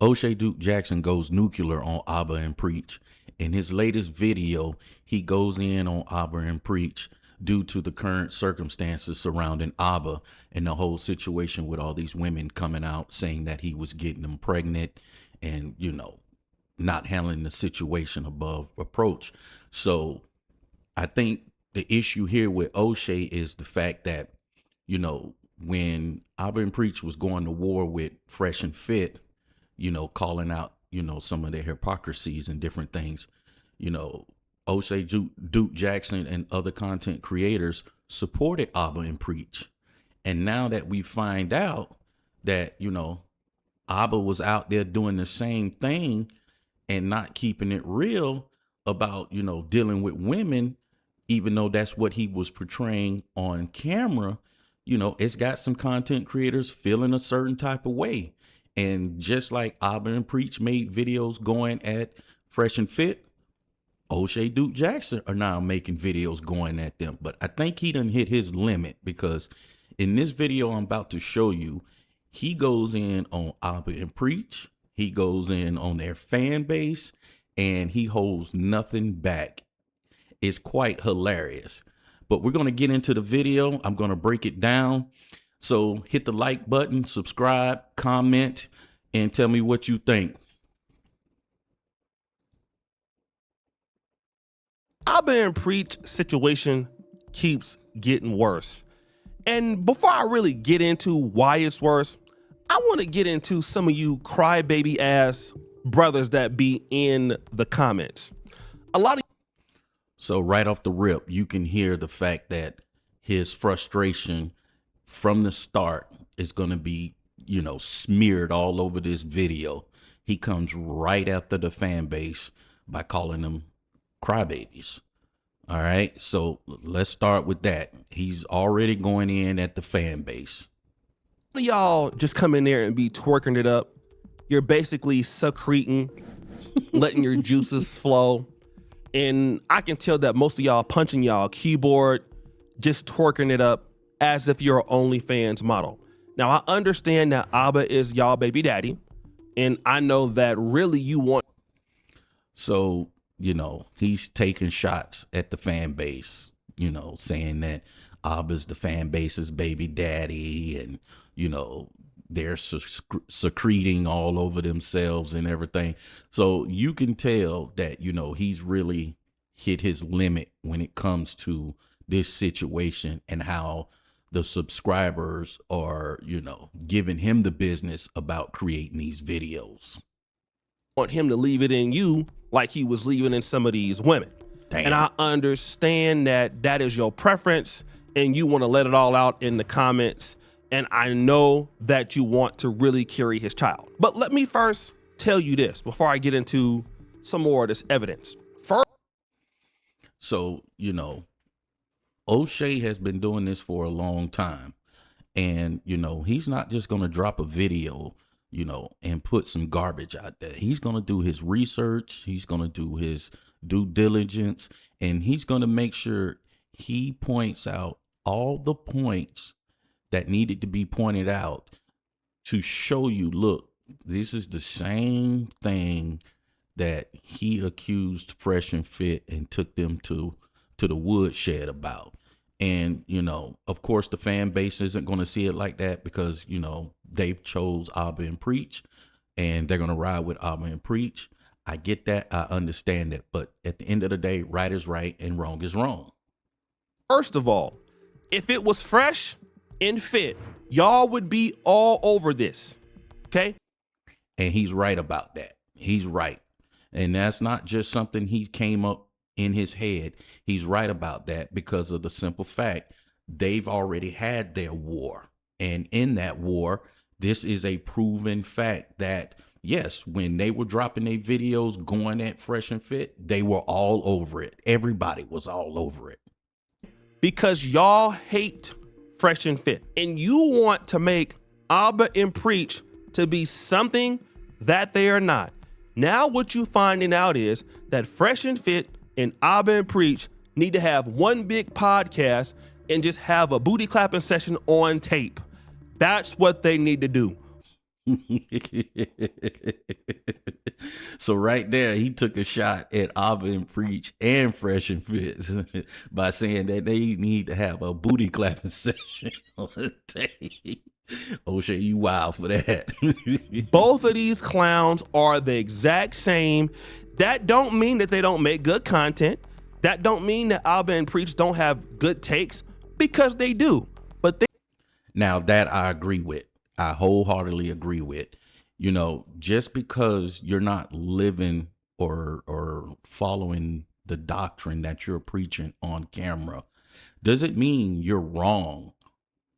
Oshay Duke Jackson goes nuclear on Abba and Preach. In his latest video, he goes in on Abba and Preach due to the current circumstances surrounding Abba and the whole situation with all these women coming out saying that he was getting them pregnant and, not handling the situation above reproach. So I think the issue here with Oshay is the fact that, when Abba and Preach was going to war with Fresh and Fit, calling out, some of their hypocrisies and different things, Oshay Duke Jackson and other content creators supported Abba and Preach. And now that we find out that, Abba was out there doing the same thing and not keeping it real about, dealing with women, even though that's what he was portraying on camera, it's got some content creators feeling a certain type of way. And just like Abba and Preach made videos going at Fresh and Fit, Oshay Duke Jackson are now making videos going at them. But I think he done hit his limit, because in this video I'm about to show you, he goes in on Abba and Preach. He goes in on their fan base, and he holds nothing back. It's quite hilarious. But we're going to get into the video. I'm going to break it down. So hit the like button, subscribe, comment, and tell me what you think. Abba and Preach situation keeps getting worse. And before I really get into why it's worse, I want to get into some of you crybaby ass brothers that be in the comments. So right off the rip, you can hear the fact that his frustration from the start is going to be, smeared all over this video. He comes right after the fan base by calling them crybabies. All right. So let's start with that. He's already going in at the fan base. Y'all just come in there and be twerking it up. You're basically secreting, letting your juices flow. And I can tell that most of y'all punching y'all keyboard, just twerking it up as if you're an OnlyFans model. Now, I understand that Abba is y'all baby daddy, and I know that really you want. So, he's taking shots at the fan base, saying that Abba's the fan base's baby daddy, and, they're secreting all over themselves and everything. So you can tell that, he's really hit his limit when it comes to this situation and how the subscribers are, giving him the business about creating these videos. Want him to leave it in you like he was leaving in some of these women. Damn. And I understand that that is your preference and you want to let it all out in the comments. And I know that you want to really carry his child. But let me first tell you this before I get into some more of this evidence. First, so, Oshay has been doing this for a long time. And, he's not just going to drop a video, and put some garbage out there. He's going to do his research. He's going to do his due diligence. And he's going to make sure he points out all the points that needed to be pointed out to show you, look, this is the same thing that he accused Fresh and Fit and took them to the woodshed about. And, of course, the fan base isn't going to see it like that because, they've chose Abba and Preach and they're going to ride with Abba and Preach. I get that. I understand that. But at the end of the day, right is right and wrong is wrong. First of all, if it was Fresh and Fit, y'all would be all over this. Okay. And he's right about that. He's right. And that's not just something he came up in his head. He's right about that because of the simple fact they've already had their war. And in that war, this is a proven fact that, yes, when they were dropping their videos going at Fresh and Fit, they were all over it. Everybody was all over it. Because y'all hate Fresh and Fit. And you want to make Abba and Preach to be something that they are not. Now what you finding out is that Fresh and Fit and Abba and Preach need to have one big podcast and just have a booty clapping session on tape. That's what they need to do. So right there, he took a shot at Abba and Preach and Fresh and Fit by saying that they need to have a booty clapping session on the day. O'Shea, you wild for that. Both of these clowns are the exact same. That don't mean that they don't make good content. That don't mean that Abba and Preach don't have good takes, because they do. But they Now that I agree with, I wholeheartedly agree with. You know, just because you're not living or following the doctrine that you're preaching on camera, doesn't mean you're wrong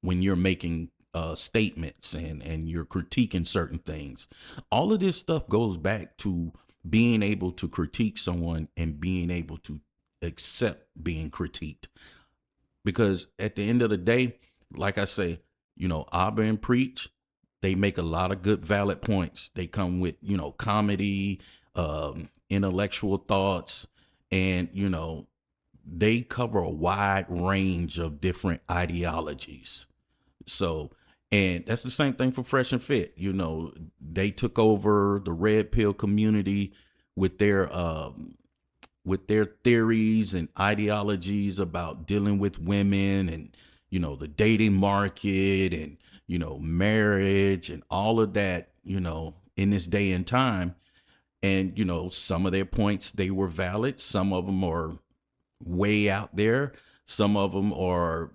when you're making statements and you're critiquing certain things. All of this stuff goes back to being able to critique someone and being able to accept being critiqued. Because at the end of the day, like I say, you know, Abba and Preach, they make a lot of good, valid points. They come with, you know, comedy, intellectual thoughts, and, you know, they cover a wide range of different ideologies. So, and that's the same thing for Fresh and Fit. You know, they took over the red pill community with their theories and ideologies about dealing with women and, you know, the dating market and, you know, marriage and all of that, you know, in this day and time. And, you know, some of their points, they were valid. Some of them are way out there. Some of them are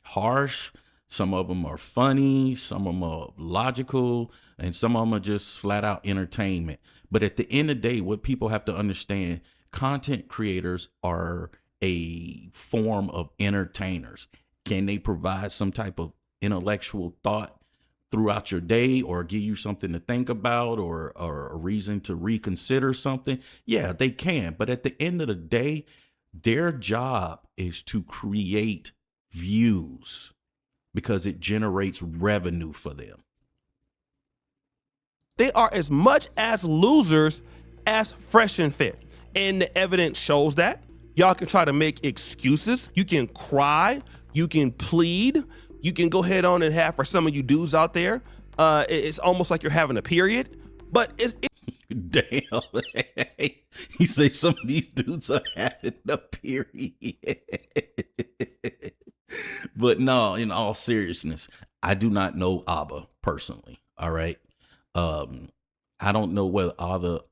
harsh. Some of them are funny. Some of them are logical. And some of them are just flat out entertainment. But at the end of the day, what people have to understand, content creators are a form of entertainers. Can they provide some type of intellectual thought throughout your day or give you something to think about or a reason to reconsider something? Yeah, they can. But at the end of the day, their job is to create views because it generates revenue for them. They are as much as losers as Fresh and Fit. And the evidence shows that. Y'all can try to make excuses. You can cry. You can plead. You can go ahead on and have, for some of you dudes out there, it's almost like you're having a period. But it's Damn. He say some of these dudes are having a period. But no, in all seriousness, I do not know Abba personally. All right. I don't know whether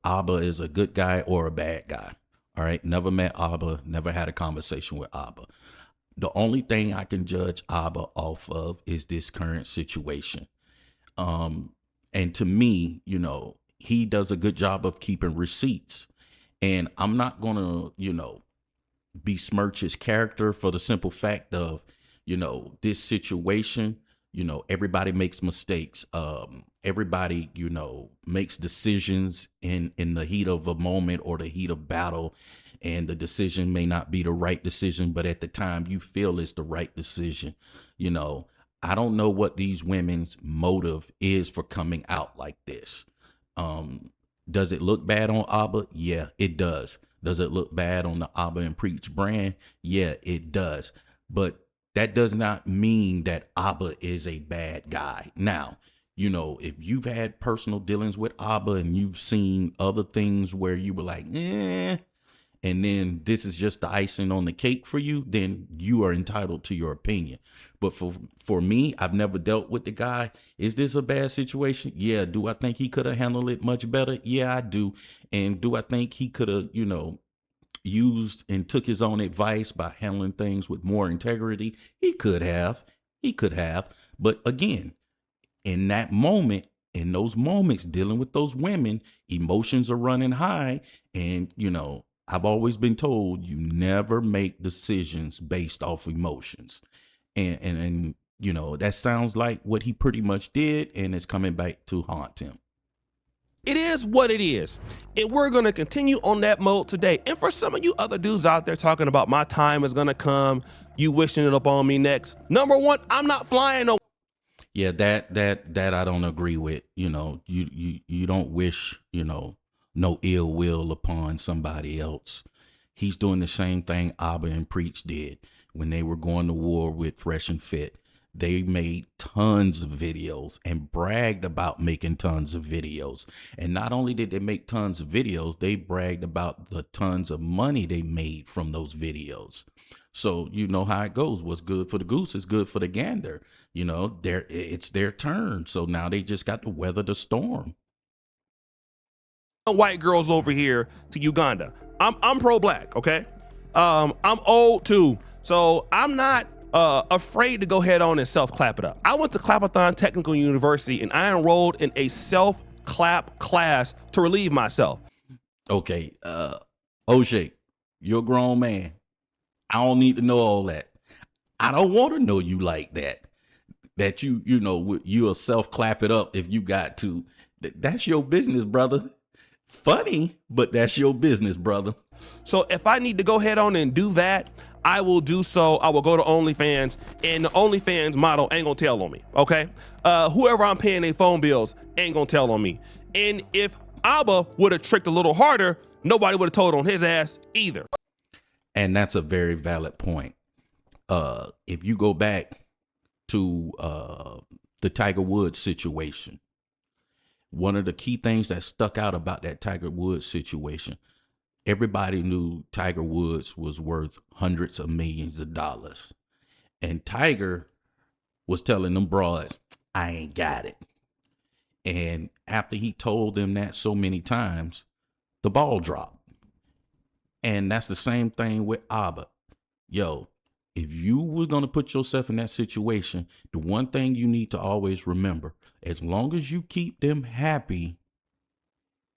Abba is a good guy or a bad guy. All right. Never met Abba, never had a conversation with Abba. The only thing I can judge Abba off of is this current situation. And to me, you know, he does a good job of keeping receipts. And I'm not going to, you know, besmirch his character for the simple fact of, you know, this situation, you know, everybody makes mistakes. Everybody, you know, makes decisions in the heat of a moment or the heat of battle. And the decision may not be the right decision, but at the time you feel it's the right decision. You know, I don't know what these women's motive is for coming out like this. Does it look bad on Abba? Yeah, it does. Does it look bad on the Abba and Preach brand? Yeah, it does. But that does not mean that Abba is a bad guy. Now, you know, if you've had personal dealings with Abba and you've seen other things where you were like, and then this is just the icing on the cake for you, then you are entitled to your opinion. But for me, I've never dealt with the guy. Is this a bad situation? Yeah. Do I think he could have handled it much better? Yeah, I do. And do I think he could have, you know, used and took his own advice by handling things with more integrity? He could have. He could have. But again, in that moment, in those moments, dealing with those women, emotions are running high. And, you know, I've always been told you never make decisions based off emotions. And you know, that sounds like what he pretty much did, and it's coming back to haunt him. It is what it is. And we're going to continue on that mode today. And for some of you other dudes out there talking about my time is going to come, you wishing it up on me next. Number one, I'm not flying no. Yeah, that I don't agree with. You know, you don't wish, you know, no ill will upon somebody else. He's doing the same thing Abba and Preach did when they were going to war with Fresh and Fit. they made tons of videos and bragged about making tons of videos. And not only did they make tons of videos, they bragged about the tons of money they made from those videos. So you know how it goes. What's good for the goose is good for the gander. You know, it's their turn. So now they just got to weather the storm. White girls over here to Uganda. I'm pro-black, okay? I'm old too, so I'm not afraid to go head on and self-clap it up. I went to Clapathon Technical University and I enrolled in a self-clap class to relieve myself. Okay, Oshay, you're a grown man. I don't need to know all that. I don't want to know you like that. That you'll self-clap it up if you got to. That's your business, brother. Funny, but that's your business, brother. So if I need to go head on and do that, I will do so. I will go to OnlyFans, and the OnlyFans model ain't gonna tell on me, okay? Whoever I'm paying their phone bills ain't gonna tell on me. And if Abba would have tricked a little harder, nobody would have told on his ass either. And that's a very valid point. If you go back to the Tiger Woods situation, one of the key things that stuck out about that Tiger Woods situation, everybody knew Tiger Woods was worth hundreds of millions of dollars. And Tiger was telling them broads, I ain't got it. And after he told them that so many times, the ball dropped. And that's the same thing with Abba. Yo, if you were going to put yourself in that situation, the one thing you need to always remember, as long as you keep them happy,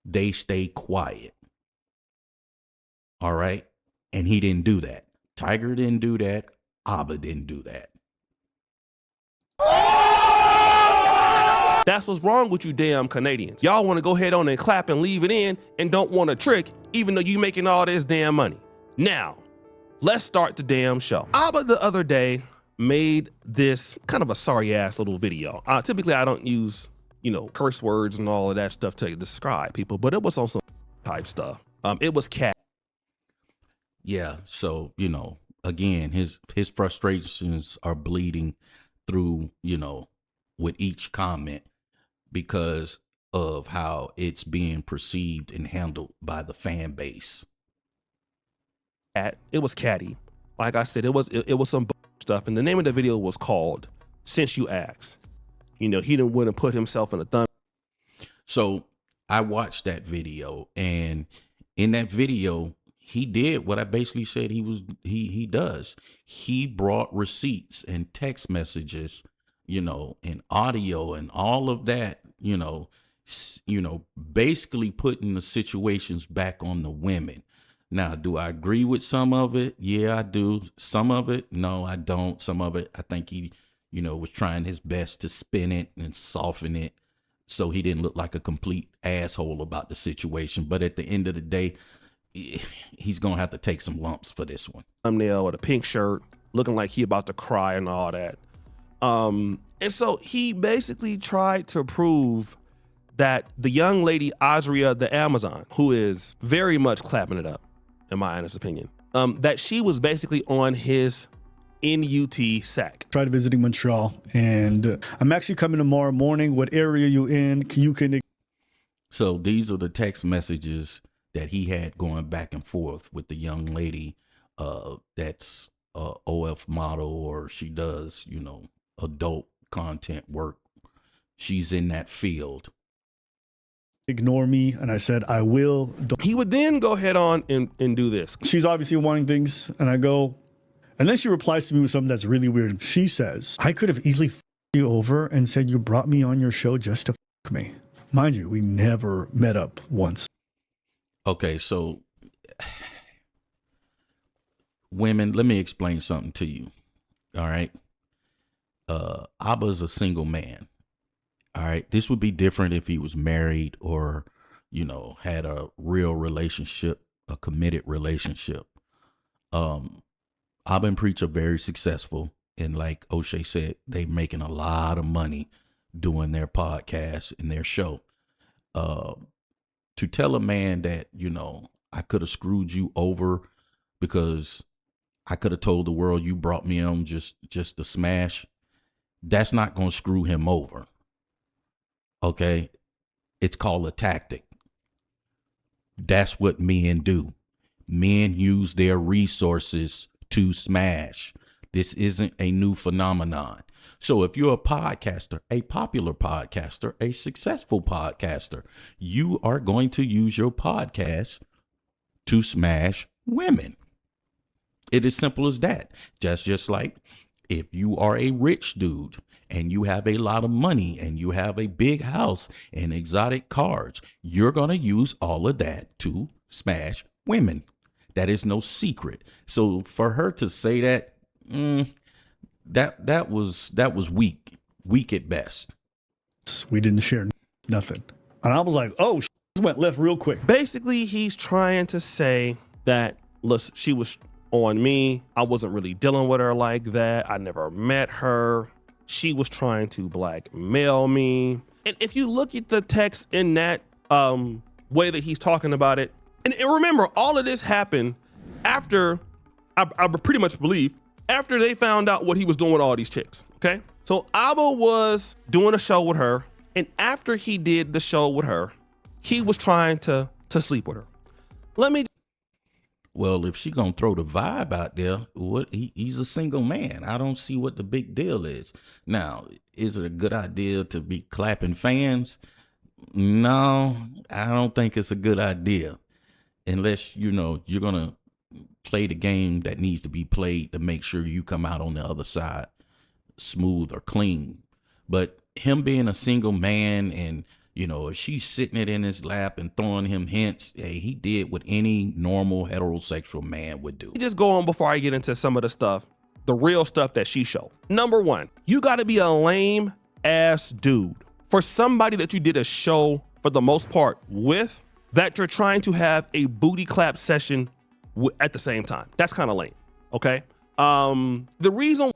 they stay quiet. All right? And he didn't do that. Tiger didn't do that. Abba didn't do that. That's what's wrong with you damn Canadians. Y'all want to go head on and clap and leave it in and don't want to trick, even though you making all this damn money. Now, let's start the damn show. Abba the other day made this kind of a sorry ass little video. Typically I don't use, curse words and all of that stuff to describe people, but it was on some type stuff. It was cat. Yeah. So, again, his frustrations are bleeding through, with each comment because of how it's being perceived and handled by the fan base. It was catty. Like I said, it was some stuff, and the name of the video was called "Since You Asked." He didn't want to put himself in a thumb. So I watched that video, and in that video, he did what I basically said he does. He brought receipts and text messages, and audio and all of that, basically putting the situations back on the women. Now, do I agree with some of it? Yeah, I do. Some of it, no, I don't. Some of it, I think he, was trying his best to spin it and soften it so he didn't look like a complete asshole about the situation. But at the end of the day, he's going to have to take some lumps for this one. Thumbnail with a pink shirt, looking like he about to cry and all that. And so he basically tried to prove that the young lady, Azria the Amazon, who is very much clapping it up, in my honest opinion, that she was basically on his NUT sack. Tried visiting Montreal, and I'm actually coming tomorrow morning. What area you in? You can. So these are the text messages that he had going back and forth with the young lady that's a OF model, or she does, adult content work. She's in that field. Ignore me, and I said I will. He would then go head on and do this. She's obviously wanting things, and I go, and then she replies to me with something that's really weird. She says, I could have easily you over and said you brought me on your show just to me. Mind you, we never met up once. Okay, so women, let me explain something to you. All right. Abba's a single man. All right. This would be different if he was married or, had a real relationship, a committed relationship. Abba and Preach are very successful. And like Oshay said, they're making a lot of money doing their podcast and their show. To tell a man that, I could have screwed you over because I could have told the world you brought me on just to smash. that's not going to screw him over. Okay? It's called a tactic. That's what men do. Men use their resources to smash. This isn't a new phenomenon. So if you're a podcaster, a popular podcaster, a successful podcaster, you are going to use your podcast to smash women. It is simple as that. Just like if you are a rich dude and you have a lot of money and you have a big house and exotic cars, you're going to use all of that to smash women. That is no secret. So for her to say that, that was weak at best. We didn't share nothing. And I was like, oh, went left real quick. Basically, he's trying to say that, listen, she was on me. I wasn't really dealing with her like that. I never met her. She was trying to blackmail me. And if you look at the text in that way that he's talking about it, and remember, all of this happened after, I pretty much believe, after they found out what he was doing with all these chicks, okay? So Abba was doing a show with her, and after he did the show with her, he was trying to sleep with her. Well, if she gonna throw the vibe out there, he's a single man. I don't see what the big deal is. Now, is it a good idea to be clapping fans? No, I don't think it's a good idea. Unless, you're gonna play the game that needs to be played to make sure you come out on the other side smooth or clean. But him being a single man and, if she's sitting it in his lap and throwing him hints, hey, he did what any normal heterosexual man would do. Just go on before I get into some of the stuff, the real stuff that she showed. Number one, you got to be a lame ass dude for somebody that you did a show for the most part with, that you're trying to have a booty clap session at the same time. That's kind of lame. Okay. The reason.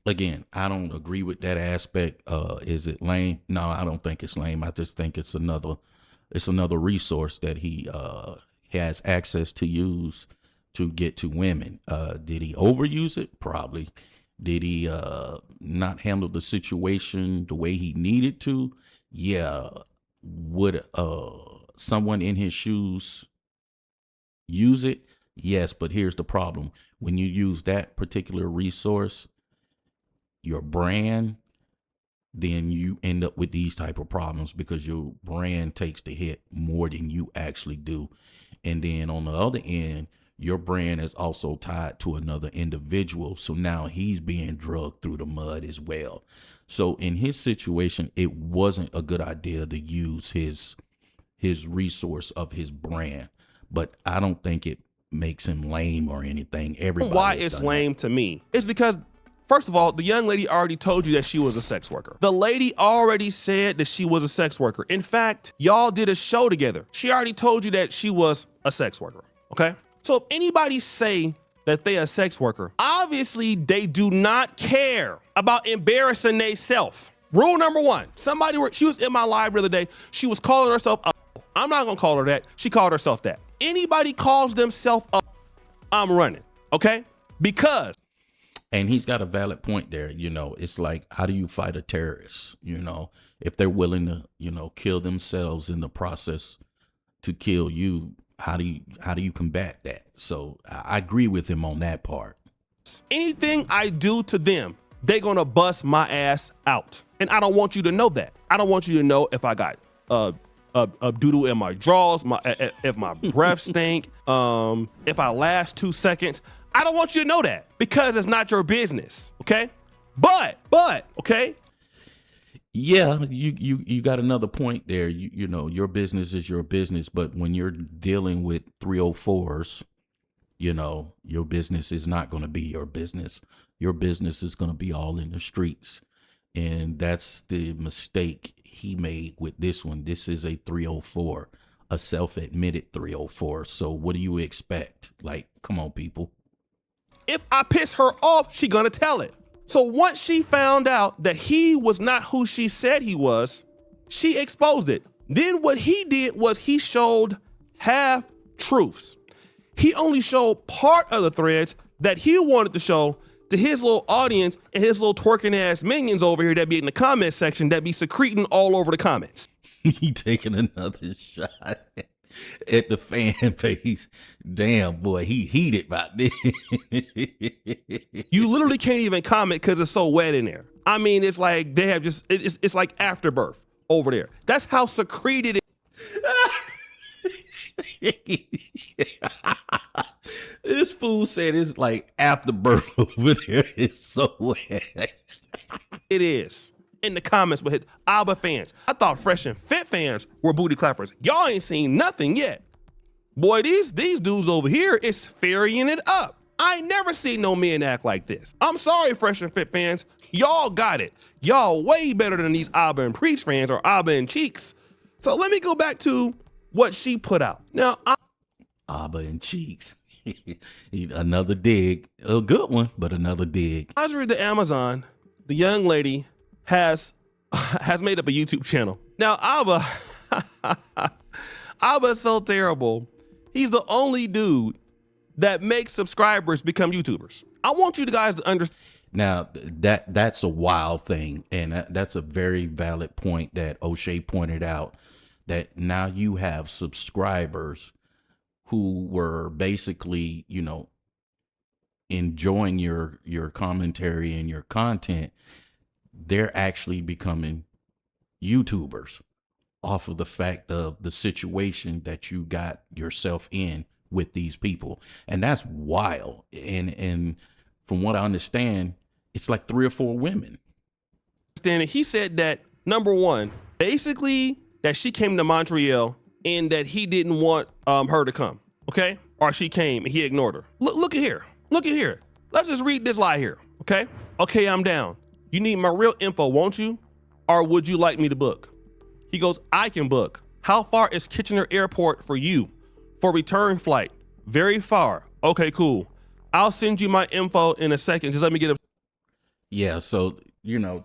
Again, I don't agree with that aspect. Is it lame? No, I don't think it's lame. I just think it's another resource that he has access to use to get to women. Did he overuse it? Probably. Did he not handle the situation the way he needed to? Yeah. Would someone in his shoes use it? Yes, but here's the problem. When you use that particular resource, your brand, then you end up with these type of problems because your brand takes the hit more than you actually do. And then on the other end, your brand is also tied to another individual. So now he's being drugged through the mud as well. So in his situation, it wasn't a good idea to use his resource of his brand. But I don't think it makes him lame or anything. Why it's lame to me is because, first of all, the young lady already told you that she was a sex worker. The lady already said that she was a sex worker. In fact, y'all did a show together. She already told you that she was a sex worker, okay? So if anybody say that they a sex worker, obviously they do not care about embarrassing themselves. Rule number one, she was in my live the other day. She was calling herself a. I'm not gonna call her that. She called herself that. Anybody calls themselves a, I'm running, okay? Because. And he's got a valid point there. It's like, how do you fight a terrorist? If they're willing to, kill themselves in the process to kill you, how do you combat that? So I agree with him on that part. Anything I do to them, they're going to bust my ass out. And I don't want you to know that. I don't want you to know if I got a doodle in my drawers, if my breath stink, if I last 2 seconds. I don't want you to know that because it's not your business, okay? But, okay? Yeah, you got another point there. Your business is your business, but when you're dealing with 304s, your business is not going to be your business. Your business is going to be all in the streets. And that's the mistake he made with this one. This is a 304, a self-admitted 304. So what do you expect? Like, come on, people. If I piss her off, she gonna tell it. So once she found out that he was not who she said he was, she exposed it. Then what he did was he showed half truths. He only showed part of the threads that he wanted to show to his little audience and his little twerking ass minions over here that be in the comment section that be secreting all over the comments. He taking another shot at the fan base. Damn, boy, he heated about this. You literally can't even comment because it's so wet in there. I mean, it's like they have just, it's like afterbirth over there. That's how secreted it This fool said it's like afterbirth over there. It's so wet. it is. In the comments with his ABBA fans. I thought Fresh and Fit fans were booty clappers. Y'all ain't seen nothing yet. Boy, these dudes over here is ferrying it up. I ain't never seen no men act like this. I'm sorry, Fresh and Fit fans. Y'all got it. Y'all way better than these ABBA and Preach fans or ABBA and Cheeks. So let me go back to what she put out. Now, ABBA and Cheeks. Another dig. A good one, but another dig. I was reading the Amazon. The young lady has made up a YouTube channel. Now, Abba's so terrible. He's the only dude that makes subscribers become YouTubers. I want you guys to understand. Now, that's a wild thing, and that's a very valid point that Oshay pointed out, that now you have subscribers who were basically, you know, enjoying your commentary and your content. They're actually becoming YouTubers off of the fact of the situation that you got yourself in with these people. And that's wild. And from what I understand, it's like 3 or 4 women. He said that, number one, basically that she came to Montreal and that he didn't want her to come, okay? Or she came and he ignored her. Look at here. Look at here. Let's just read this lie here, okay? Okay, I'm down. You need my real info, won't you? Or would you like me to book? He goes, I can book. How far is Kitchener Airport for you? For return flight? Very far. Okay, cool. I'll send you my info in a second. Just let me get a... Yeah, so, you know,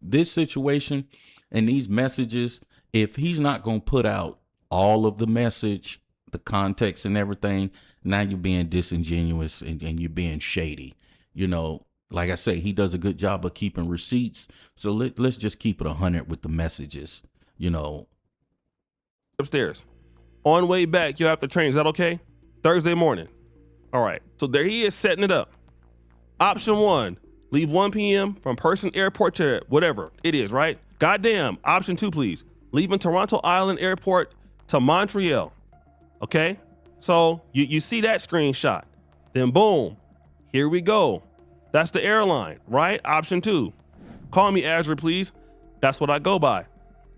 this situation and these messages, if he's not going to put out all of the message, the context and everything, now you're being disingenuous and you're being shady. You know, like I say, he does a good job of keeping receipts. So let's just keep it 100 with the messages, you know. Upstairs. On way back, you'll have to train. Is that okay? Thursday morning. All right. So there he is setting it up. Option 1, leave 1 p.m. from Person Airport to whatever it is, right? Goddamn. Option 2, please. Leaving Toronto Island Airport to Montreal. Okay? So you see that screenshot. Then boom. Here we go. That's the airline, right? Option 2. Call me Azure, please. That's what I go by.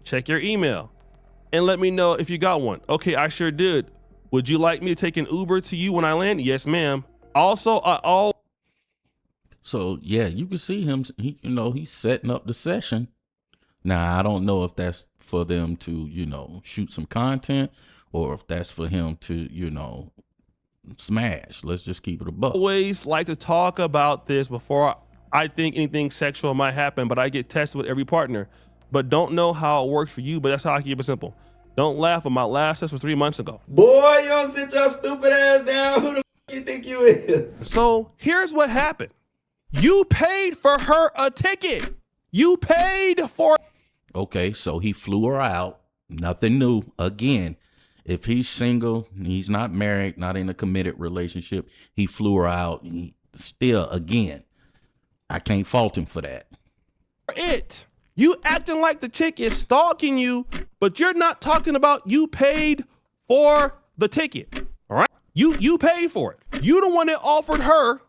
Check your email and let me know if you got one. Okay, I sure did. Would you like me to take an Uber to you when I land? Yes, ma'am. Also, So yeah, you can see him. He's setting up the session. Now I don't know if that's for them to, shoot some content, or if that's for him to, smash. Let's just keep it a buck. Always like to talk about this before I think anything sexual might happen, but I get tested with every partner, but don't know how it works for you. But that's how I keep it simple. Don't laugh at my last test was 3 months ago. Boy, you don't sit your stupid ass down. Who the you think you is? So here's what happened. You paid for her a ticket. You paid for. Okay, so he flew her out. Nothing new. Again, if he's single, he's not married, not in a committed relationship, he flew her out. Still, again, I can't fault him for that. You acting like the chick is stalking you, but you're not talking about you paid for the ticket. All right? You paid for it. You the one that offered her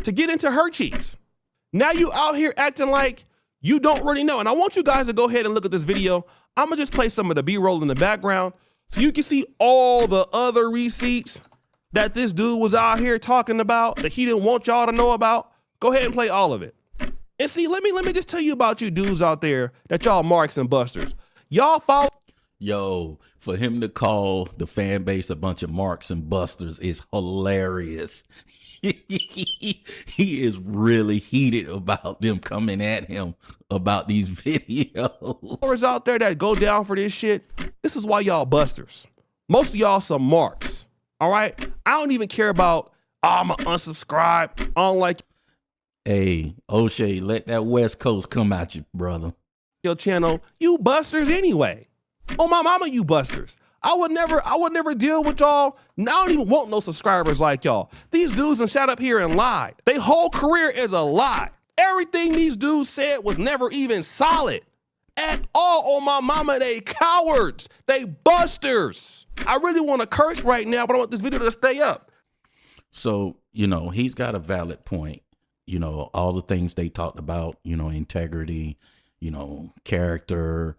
to get into her cheeks. Now you out here acting like you don't really know. And I want you guys to go ahead and look at this video. I'm gonna just play some of the B-roll in the background so you can see all the other receipts that this dude was out here talking about that he didn't want y'all to know about. Go ahead and play all of it. And see, let me just tell you about you dudes out there that y'all marks and busters. Y'all follow. Yo, for him to call the fan base a bunch of marks and busters is hilarious. He is really heated about them coming at him about these videos. Out there that go down for this shit. This is why y'all busters. Most of y'all some marks. All right. I don't even care about, I'm gonna unsubscribe. I don't like. Hey, O'Shea, let that West Coast come at you, brother. Your channel, you busters anyway. Oh my mama, you busters. I would never deal with y'all. I don't even want no subscribers like y'all. These dudes done sat up here and lied. Their whole career is a lie. Everything these dudes said was never even solid at all. On my mama, they cowards. They busters. I really want to curse right now, but I want this video to stay up. So, he's got a valid point. All the things they talked about, integrity, character,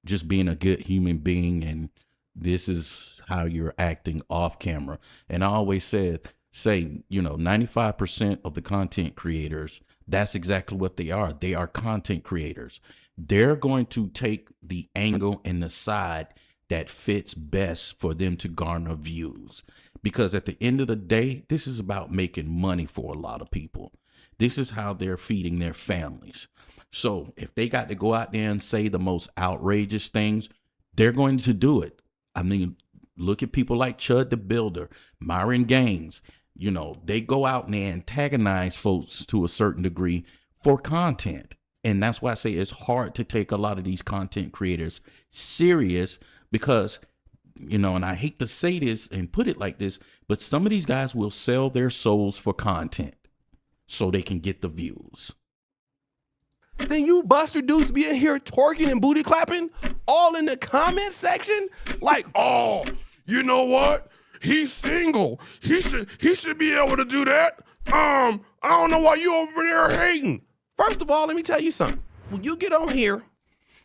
just being a good human being. And this is how you're acting off camera. And I always say, 95% of the content creators, that's exactly what they are. They are content creators. They're going to take the angle and the side that fits best for them to garner views. Because at the end of the day, this is about making money for a lot of people. This is how they're feeding their families. So if they got to go out there and say the most outrageous things, they're going to do it. I mean, look at people like Chud the Builder, Myron Gaines. They go out and they antagonize folks to a certain degree for content. And that's why I say it's hard to take a lot of these content creators serious because, and I hate to say this and put it like this, but some of these guys will sell their souls for content so they can get the views. Then you buster dudes be in here twerking and booty clapping all in the comment section. Like, oh, you know what? He's single. He should be able to do that. I don't know why you over there hating. First of all, let me tell you something. When you get on here.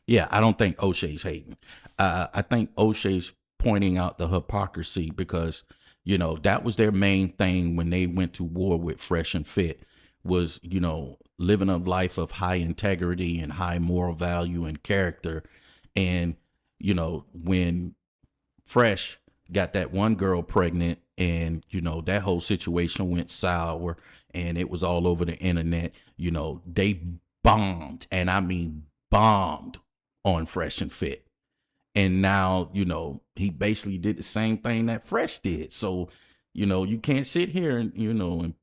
Yeah, I don't think O'Shea's hating. I think O'Shea's pointing out the hypocrisy because, that was their main thing when they went to war with Fresh and Fit was, living a life of high integrity and high moral value and character. And, when Fresh got that one girl pregnant and, that whole situation went sour and it was all over the internet, they bombed, and I mean bombed on Fresh and Fit. And now, he basically did the same thing that Fresh did. So, you can't sit here and,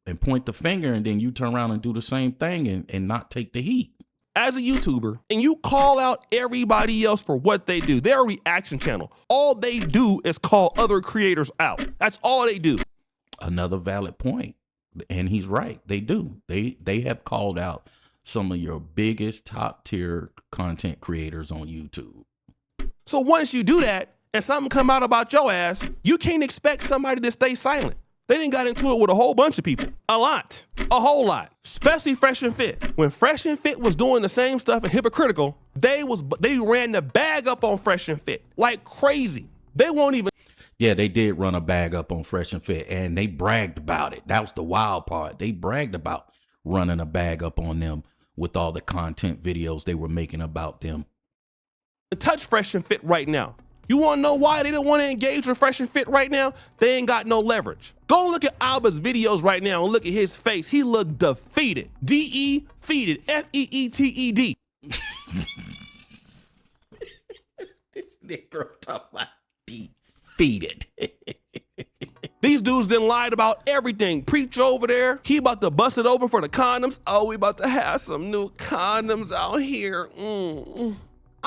and point the finger and then you turn around and do the same thing and not take the heat. As a YouTuber, and you call out everybody else for what they do. They're a reaction channel. All they do is call other creators out. That's all they do. Another valid point. And he's right. They do. They have called out some of your biggest top tier content creators on YouTube. So once you do that and something come out about your ass, you can't expect somebody to stay silent. They done got into it with a whole bunch of people. A whole lot, especially Fresh and Fit. When Fresh and Fit was doing the same stuff and hypocritical, they ran the bag up on Fresh and Fit like crazy. They won't even. Yeah, they did run a bag up on Fresh and Fit and they bragged about it. That was the wild part. They bragged about running a bag up on them with all the content videos they were making about them. Touch Fresh and Fit right now. You want to know why they don't want to engage with Fresh and Fit right now? They ain't got no leverage. Go look at Abba's videos right now and look at his face. He looked defeated. D-E-feated. F-E-E-T-E-D. This nigga talking about defeated. These dudes done lied about everything. Preach over there. He about to bust it open for the condoms. Oh, we about to have some new condoms out here.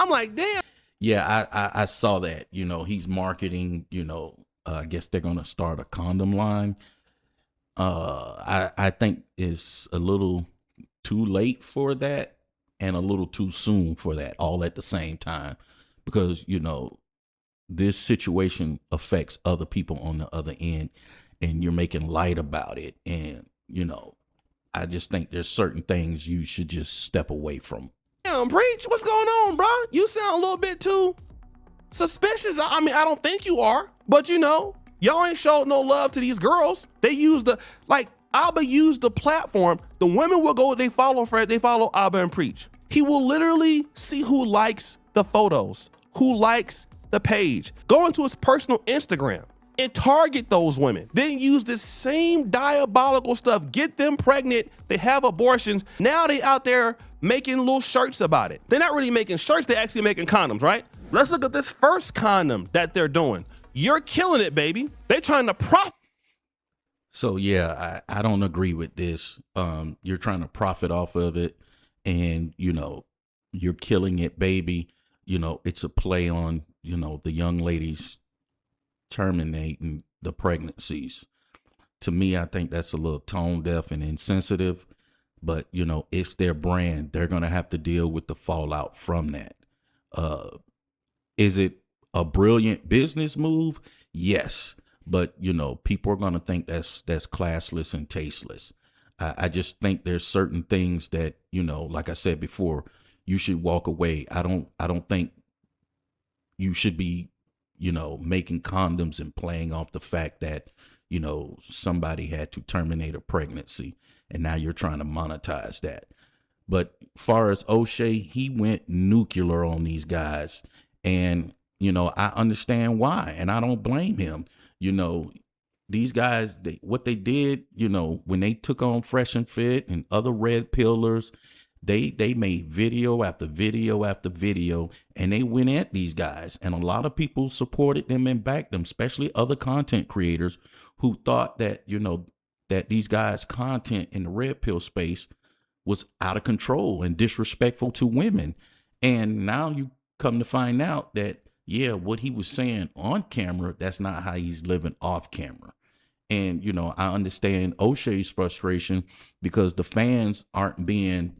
I'm like, damn. Yeah, I saw that. He's marketing, I guess they're going to start a condom line. I think it's a little too late for that and a little too soon for that all at the same time because, this situation affects other people on the other end and you're making light about it. And, I just think there's certain things you should just step away from. Damn, Preach, what's going on, bro? You sound a little bit too suspicious. I mean, I don't think you are, but y'all ain't showed no love to these girls. They use Abba used the platform. The women will go, they follow Abba and Preach. He will literally see who likes the photos, who likes the page. Go into his personal Instagram and target those women. Then use this same diabolical stuff, get them pregnant, they have abortions. Now they out there making little shirts about it. They're not really making shirts, they're actually making condoms, right? Let's look at this first condom that they're doing. You're killing it, baby. They're trying to profit. So yeah, I don't agree with this. You're trying to profit off of it, and you're killing it, baby. It's a play on the young ladies terminating the pregnancies. To me, I think that's a little tone deaf and insensitive. But it's their brand. They're gonna have to deal with the fallout from that. Uh, is it a brilliant business move? Yes, but people are gonna think that's classless and tasteless. I just think there's certain things that like I said before, you should walk away. I don't think you should be making condoms and playing off the fact that somebody had to terminate a pregnancy, and now you're trying to monetize that. But far as O'Shea, he went nuclear on these guys. And, I understand why. And I don't blame him. These guys, what they did, when they took on Fresh and Fit and other red pillars, they made video after video after video, and they went at these guys. And a lot of people supported them and backed them, especially other content creators who thought that, that these guys' content in the red pill space was out of control and disrespectful to women. And now you come to find out that, yeah, what he was saying on camera, that's not how he's living off camera. And, I understand O'Shea's frustration because the fans aren't being,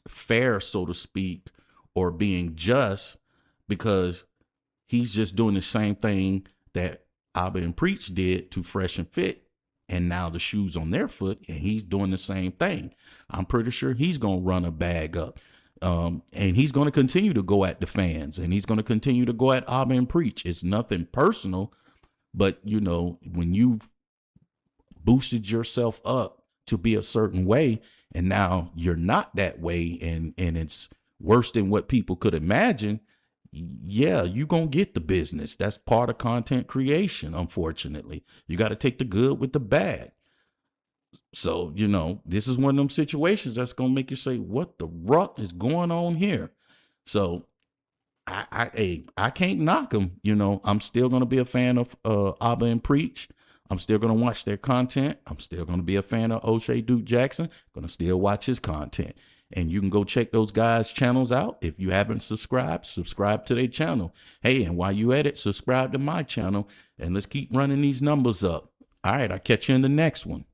fair, so to speak, or being just, because he's just doing the same thing that Abba and Preach did to Fresh and Fit. And now the shoe's on their foot, and he's doing the same thing. I'm pretty sure he's going to run a bag up. And he's going to continue to go at the fans, and he's going to continue to go at Abba and Preach. It's nothing personal, but, when you've boosted yourself up to be a certain way, and now you're not that way, and it's worse than what people could imagine, yeah, you're going to get the business. That's part of content creation, unfortunately. You got to take the good with the bad. So, this is one of them situations that's going to make you say, what the ruck is going on here? So I can't knock them. I'm still going to be a fan of Abba and Preach. I'm still going to watch their content. I'm still going to be a fan of Oshay Duke Jackson. Going to still watch his content. And you can go check those guys' channels out. If you haven't subscribed, subscribe to their channel. Hey, and while you at it, subscribe to my channel. And let's keep running these numbers up. All right, I'll catch you in the next one.